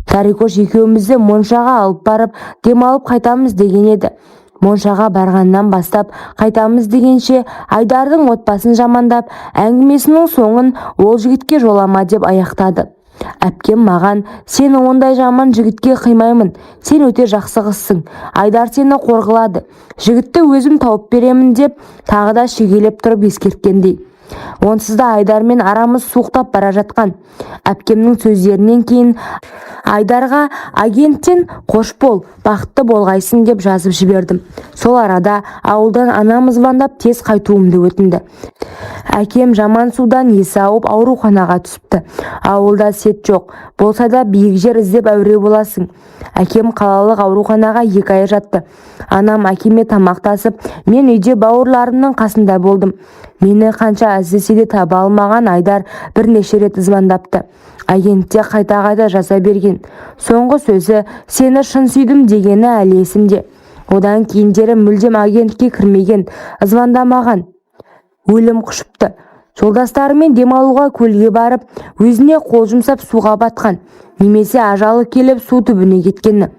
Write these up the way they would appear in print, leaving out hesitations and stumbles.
Дарикош екеумізді Моншаға алып барып демалып қайтамыз деген еді. Моншаға барғаннан бастап қайтамыз дегенше Айдардың отбасын жамандап, әңгімесінің соңын ол жігітке жолама деп аяқтады. Әпкем маған: сен ондай жаман жігітке қимаймын, сен өте жақсы қызсың, Айдар сені қорғылады, жігітті өзім тауып беремін деп тағы да шегелеп тұрып ескерткендей. Онсыз да Айдармен арамыз суықтап бара жатқан. Әпкемнің сөздерінен кейін Айдарға агенттен қош бол, бақытты болғайсың деп жазып жібердім. Сол арада ауылдан анам звондап тез қайтуымды өтінді. Әкем жаман судан есі ауып ауруханаға түсіпті. Ауылда сет жоқ, болса да биік жер іздеп әуре боласың. Әкем қалалық ауруханаға 2 ай жатты. Анам әкеме тамақтасып, мен үйде бауырларымның қасында болдым. Мені қанша іздесе де таба алмаған Айдар бірнеше рет звондапты. Агентте қайта-қайта жаза берген. Соңғы сөзі сені шын сүйдім дегені әлі есімде. Одан кейіндері мүлдем агентке кірмеген, звондамаған. Өлім құшыпты. Жолдастарымен демалуға көлге барып, өзіне қол жұмсап суға батқан, немесе ажалы келіп су түбіне кеткені.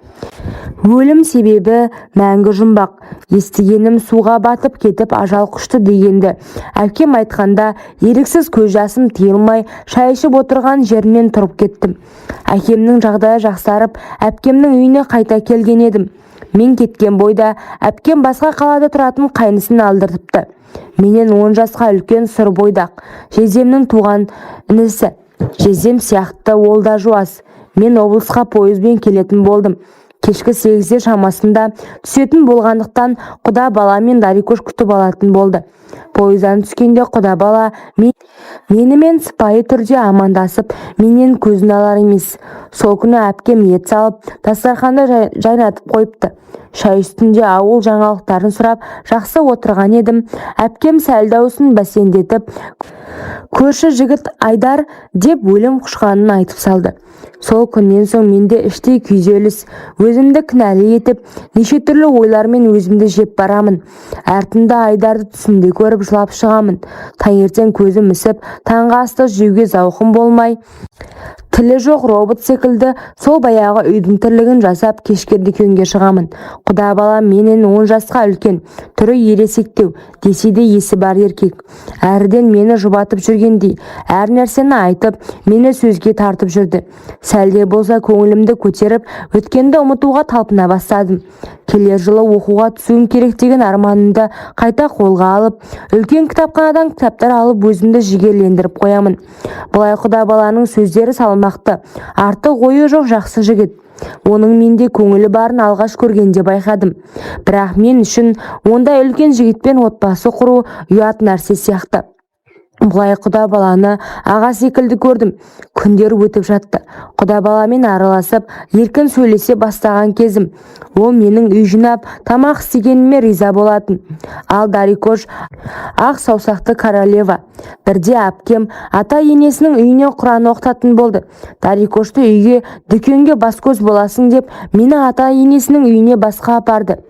Өлім себебі мәңгі жұмбақ. Естігенім суға батып кетіп ажал құшты дегенді. Әпкем айтқанда еріксіз көз жасым тыйылмай шай ішіп отырған жерінен тұрып кеттім. Әкемнің жағдайы жақсарып, әпкемнің үйіне қайта келген едім. Мен кеткен бойда әпкем басқа қалада тұратын қайнысын алдыртыпты. Менен 10 жасқа үлкен сұр бойдақ, жездемнің туған інісі. Жездем сияқты ол да жуас. Мен облысқа пойызбен келетін болдым. Кешкі 8-де шамасында түсетін болғандықтан құда бала мен Дарикош күтіп алатын болды. Пойыздан түскенде құда бала менімен сыпайы түрде амандасып, менен көзін алар емес. Сол күні әпкем ет салып, дастарханды жайнатып қойыпты. Шай үстінде ауыл жаңалықтарын сұрап жақсы отырған едім. Әпкем сәл дауысын бәсеңдетіп, көрші жігіт Айдар деп өлім құшқанын айтып салды. Сол күннен соң менде іштей күйзеліс, өзімді кінәлі етіп, неше түрлі ойлармен өзімді жеп барамын. Артында Айдарды түсімде көріп жылап шығамын. Таңертең көзім ісіп, таңғы асты жеуге зауқым болмай, тілі жоқ робот секілді сол баяғы үйдің тірлігін жасап кешке дүкенге шығамын. Құда бала менен 10 жасқа үлкен, түрі ересектеу, десе де есі бар еркек. Әріден мені жұбатып жүргендей, әр нәрсені айтып, мені сөзге тартып жүрді. Сәлде болса көңілімді көтеріп, өткенді ұмытуға талпына бастадым. Келер жылы оқуға түсуім керек деген арманымды қайта қолға алып, үлкен кітапханадан кітаптар алып өзімді жігерлендіріп қоямын. Бұлай құда баланың сөздері салмақты, артық ойы жоқ жақсы жігіт. Оның менде көңілі барын алғаш көргенде байқадым. Бірақ мен үшін ондай үлкен жігітпен отбасы құру ұят нәрсе сияқты. Бұлай құда баланы аға секілді көрдім. Күндер өтіп жатты. Құда баламен араласып, еркін сөйлесе бастаған кезім. Ол менің үй жинап, тамақ істегеніме риза болатын. Ал Дарикош ақ саусақты королева. Бірде әпкем ата енесінің үйіне Құран оқытатын болды. Дарикошты үйге, дүкенге бас-көз боласың деп, мені ата енесінің үйіне басқа апарды.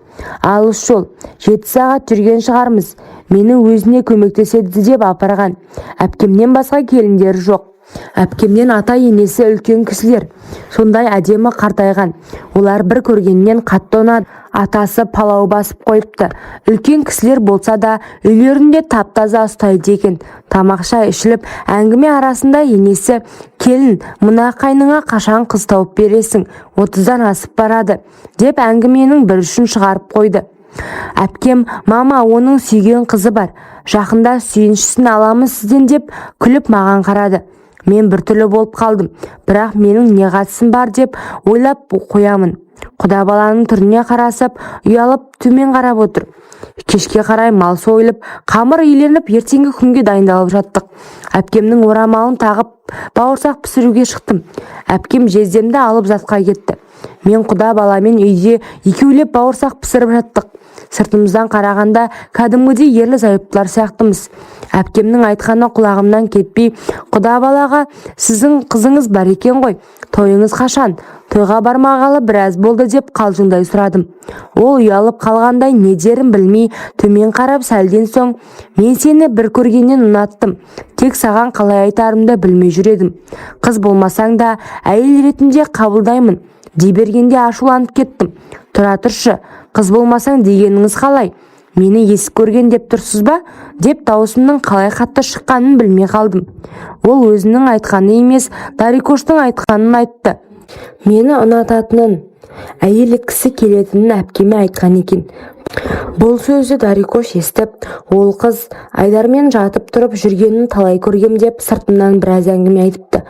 Алыс жол, 7 сағат жүрген шығармыз. Мені өзіне көмектеседі деп апарған. Әпкемнен басқа келіндері жоқ. Әпкемнен ата енесі үлкен кісілер. Сондай әдемі қартайған. Олар бір көргеннен қатты ұнады. Атасы палау басып қойыпты. Үлкен кісілер болса да үйлерінде таптаза ұстайды екен. Тамақша ішіліп, әңгіме арасында енесі: келін, мына қайныңа қашан қыз тауып бересің? 30-дан асып барады, деп әңгіменің бір үшін шығарып қойды. Әпкем: мама, оның сүйген қызы бар, жақында сүйіншісін аламыз сізден, деп күліп маған қарады. Мен біртүрлі болып қалдым, бірақ менің не қатысым бар деп ойлап қоямын. Құда баланың түріне қарасып, ұялып төмен қарап отыр. Кешке қарай мал сойылып, қамыр иленіп, ертеңгі күнге дайындалып жаттық. Әпкемнің орамалын тағып, бауырсақ пісіруге шықтым. Әпкем жездемді алып затқа кетті. Мен құда баламен үйде екеулеп бауырсақ пісіріп жаттық. Сыртымыздан қарағанда кәдімгідей ерлі зайыптылар сияқтымыз. Әпкемнің айтқаны құлағымнан кетпей, құда балаға: сіздің қызыңыз бар екен ғой, тойыңыз қашан? Тойға бармағалы біраз болды деп қалжыңдай сұрадым. Ол ұялып қалғандай не дерін білмей төмен қарап сәлден соң, мен сені бір көргеннен ұнаттым. Тек саған қалай айтарымды білмей жүредім. Қыз болмасаң да әйел ретінде қабылдаймын. Дей бергенде ашуланып кеттім. Тұра тұршы, қыз болмасаң дегеніңіз қалай? Мені есік көрген деп тұрсыз ба? Деп даусымның қалай қатты шыққанын білмей қалдым. Ол өзінің айтқаны емес, Дарикоштың айтқанын айтты. Мені ұнататынын, әйел еткісі келетінін әпкеме айтқан екен. Бұл сөзді Дарикош естіп, ол қыз Айдармен жатып тұрып жүргенін талай көргем деп сыртымнан біраз әңгіме айтыпты.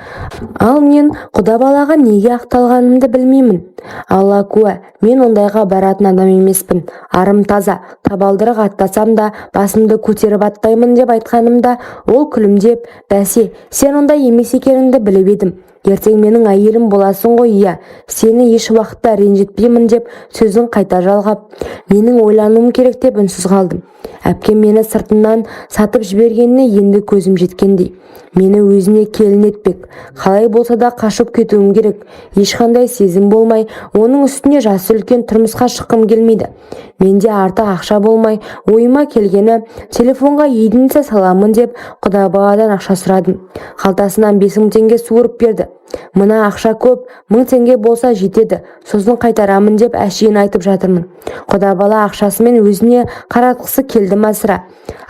Ал мен құда балаға неге ақталғанымды білмеймін. Алла куә, мен ондайға баратын адам емеспін. Арым таза, табалдырық аттасам да басымды көтеріп аттаймын деп айтқанымда ол күлімдеп, бәсе, сен ондай емес екеніңді біліп едім. Ертең менің әйелім боласың ғой, иә, сені еш уақытта ренжітпеймін деп сөзін қайта жалғап, менің ойлануым керек деп үнсіз қалдым. Әпкем мені сыртынан сатып жібергеніне енді көзім жеткендей. Мені өзіне келін етпек. Қалай болса да қашып кетуім керек. Ешқандай сезім болмай, оның үстіне жасы үлкен, тұрмысқа шыққым келмейді. Менде артық ақша болмай, ойыма келгені телефонға едінсе саламын деп құда баладан ақша сұрадым. Қалтасынан 5.000 теңге суырып берді. Мына ақша көп, 1000 теңге болса жетеді, сосын қайтарамын деп әшейін айтып жатырмын. Құда бала ақшасымен өзіне қаратқысы келді масыра.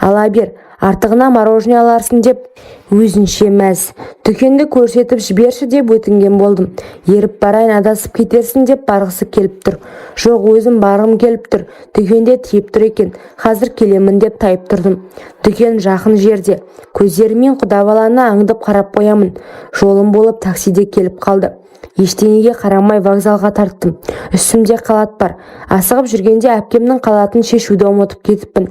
Ала бер, артығына мороженое аларсың деп өзінше мәз. Дүкенді көрсетіп жіберші деп өтінген болдым. Еріп барайын, адасып кетерсің деп барғысы келіп тұр. Жоқ, өзім барғым келіп тұр. Дүкенде тиіп тұр екен. Қазір келемін деп тайып тұрдым. Дүкен жақын жерде. Көздерімен құда баланы аңдып қарап қоямын. Жолым болып таксиде келіп қалды. Ештеңеге қарамай вокзалға тарттым. Үстімде қалат бар. Асығып жүргенде әпкемнің қалатын шешуді ұмытып кетіппін.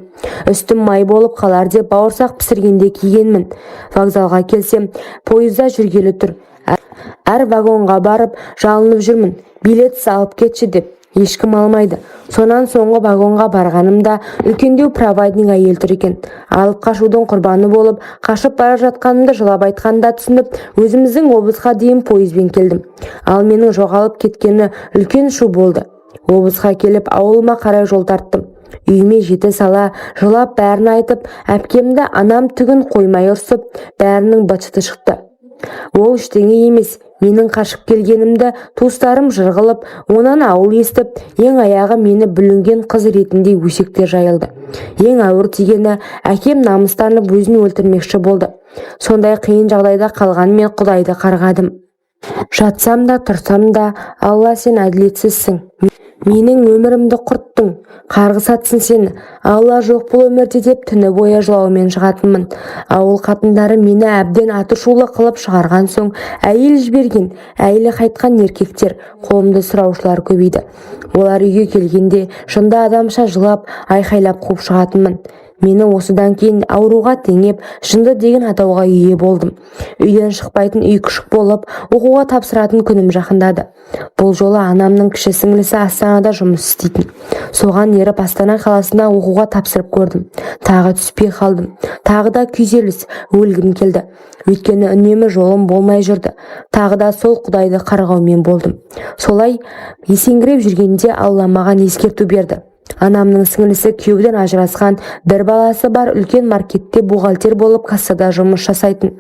Үстім май болып қалар деп бауырсақ пісіргенде кигенмін. Вокзалға келсем, пойызда жүргелі тұр. Әр вагонға барып жалынып жүрмін. Билет салып кетші деп. Ешкім алмайды. Сонан соңғы вагонға барғанымда үлкендеу проводник әйел тұр екен. Алып қашудың құрбаны болып, қашып бара жатқанымды жылап айтқанда түсініп, өзіміздің облысқа дейін пойызбен келдім. Ал менің жоғалып кеткені үлкен шу болды. Облысқа келіп ауылыма қарай жол тарттым. Үйіме жете сала, жылап бәрін айтып, әпкемді анам түгін қоймай ұрсып, бәрінің быт-шыты шықты. Ол ештеңе емес. Менің қашып келгенімді туыстарым жырғылып, онан ауыл естіп, ең аяғы мені бүлінген қыз ретінде өсектер жайылды. Ең ауыр тигені әкем намыстанып өзін өлтірмекші болды. Сондай қиын жағдайда қалған мен Құдайды қарғадым. Жатсам да, тұрсам да, Алла, сен әділетсізсің. Менің өмірімді құрттың, қарғыс атсын сені. Алла жоқ бұл өмірде деп түні бойы жылаумен шығатынмын. Ауыл қатындары мені әбден атышулы қылып шығарған соң, әйел жіберген, әйелі қайтқан еркектер, қолымды сұраушылар көбейді. Олар үйге келгенде шында адамша жылап, айқайлап қуып шығатынмын. Мені осыдан кейін ауруға теңеп, жынды деген атауға ие болдым. Үйден шықпайтын үй күшік болып, оқуға тапсыратын күнім жақындады. Бұл жолы анамның кіші сіңлісі Астанада жұмыс істейтін. Соған еріп Астана қаласына оқуға тапсырып көрдім. Тағы түспей қалдым. Тағы да күйзеліс, өлгім келді. Өйткені үнемі жолым болмай жүрді. Тағы да сол Құдайды қарғаумен болдым. Солай есеңгіреп жүргенде Алла маған ескерту берді. Анамның сіңлісі күйеуден ажырасқан, бір баласы бар, үлкен маркетте бухгалтер болып кассада жұмыс жасайтын.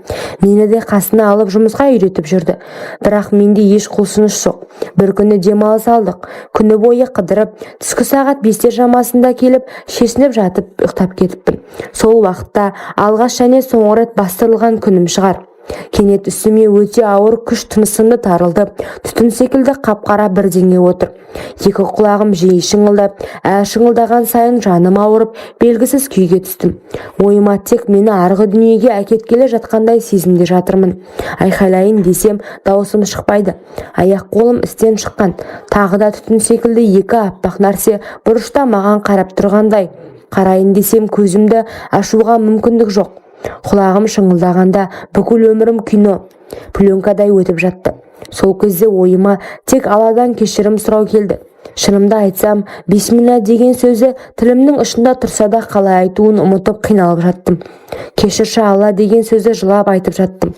Мені де қасына алып жұмысқа үйретіп жүрді. Бірақ менде еш құлшыныс жоқ. Бір күні демалыс алдық. Күні бойы қыдырып, түскі сағат 5 шамасында келіп, шешініп жатып ұйықтап кетіппін. Сол уақытта алғаш және соңғы рет бастырылған күнім шығар. Кенет үстіме өте ауыр күш тынысымды тарылды. Түтін секілді қап-қара бірдеңе отыр. Екі құлағым жиі шыңылдап, шыңылдаған сайын жаным ауырып, белгісіз күйге түстім. Ойыма тек мені арғы дүниеге әкеткелі жатқандай сезімде жатырмын. Айқайлайын десем, даусым шықпайды. Аяқ қолым істен шыққан. Тағы да түтін секілді екі аппақ нәрсе бұрышта маған қарап тұрғандай. Қарайын десем, көзімді ашуға мүмкіндік жоқ. Құлағым шыңылдағанда бүкіл өмірім кино, пленкадай өтіп жатты. Сол кезде ойыма тек Алладан кешірім сұрау келді. Шынымды айтсам, бисмилля деген сөзі тілімнің ұшында тұрса да қалай айтуын ұмытып қиналып жаттым. Кешірші Алла деген сөзді жылап айтып жаттым.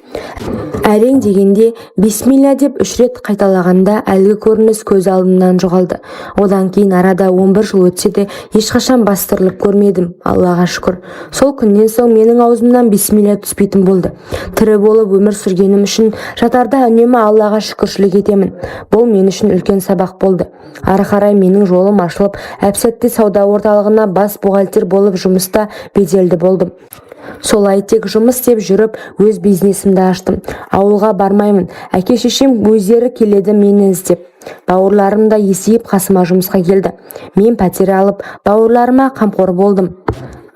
Әрең дегенде бисмилля деп 3 рет қайталағанда әлгі көрініс көз алдымнан жоғалды. Одан кейін арада 11 жыл өтсе де ешқашан бастырылып көрмедім, Аллаға шүкір. Сол күннен соң менің аузымнан бисмилля түспейтін болды. Тірі болып өмір сүргенім үшін жатарда үнемі Аллаға шүкіршілік етемін. Бұл мен үшін үлкен сабақ болды. Ары қарай менің жолым ашылып, әп-сәтте сауда орталығына бас бухгалтер болып жұмыста беделді болдым. Солай тек жұмыс істеп жүріп, өз бизнесімді аштым. Ауылға бармаймын. Әке-шешем өздері келеді мені іздеп. Бауырларым да есейіп қасыма жұмысқа келді. Мен пәтер алып, бауырларыма қамқор болдым.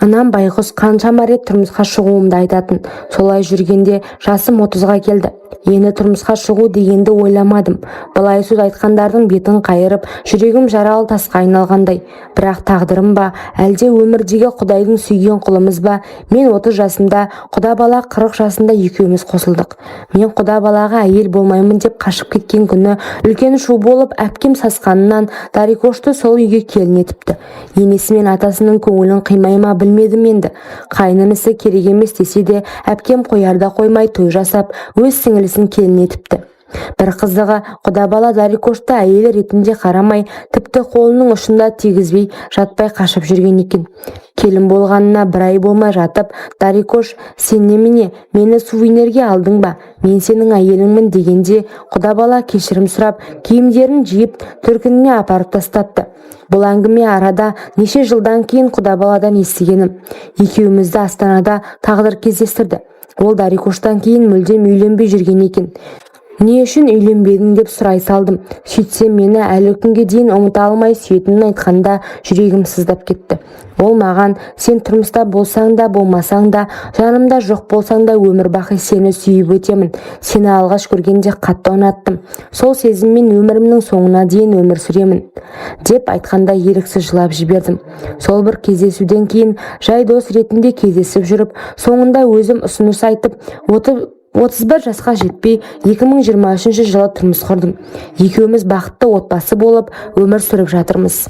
Анам байғұс қаншама рет тұрмысқа шығуымды айтатын. Солай жүргенде жасым 30-ға келді. Енді тұрмысқа шығу дегенді ойламадым. Былай сөз айтқандардың бетін қайырып, жүрегім жаралы тасқа айналғандай. Бірақ тағдырым ба, әлде өмірдегі Құдайдың сүйген құлымыз ба? Мен 30 жасымда, құда бала 40 жасында екеуміз қосылдық. Мен құда балаға әйел болмаймын деп қашып кеткен күні үлкен шу болып, әпкем сасқанынан Дарикошты сол үйге келін етіпті. Енесі мен атасының көңілін қимай ма білмедім енді. Қайнынысы керек емес десе де, әпкем қоярда қоймай той жасап, өз сіңілісін келін етіпті. Бір қызығы, құда бала Дарикошты әйел ретінде қарамай, тіпті қолының ұшында тигізбей, жатпай қашып жүрген екен. Келін болғанына 1 ай болмай жатып, Дарикош, сен немене, мені сувенирге алдың ба? Мен сенің әйеліңмін дегенде, құда бала кешірім сұрап, киімдерін жиып, төркініне апарып тастапты. Бұл әңгіме арада неше жылдан кейін құда баладан естігенім. Екеумізді Астанада тағдыр кездестірді. Ол Дарикоштан кейін мүлдем үйленбей жүрген екен. Не үшін үйленбедің деп сұрай салдым. Сөйтсем мені әлі күнге дейін ұмыта алмай сүйетінін айтқанда жүрегім сыздап кетті. Ол маған, сен тұрмыста болсаң да болмасаң да, жанымда жоқ болсаң да өмір бақи сені сүйіп өтемін. Сені алғаш көргенде қатты ұнаттым. Сол сезіммен өмірімнің соңына дейін өмір сүремін деп айтқанда еріксіз жылап жібердім. Сол бір кездесуден кейін жай дос ретінде кездесіп жүріп, соңында өзім ұсыныс айтып, 31 жасқа жетпей 2023 жылы тұрмыс құрдым. Екеуміз бақытты отбасы болып өмір сүріп жатырмыз.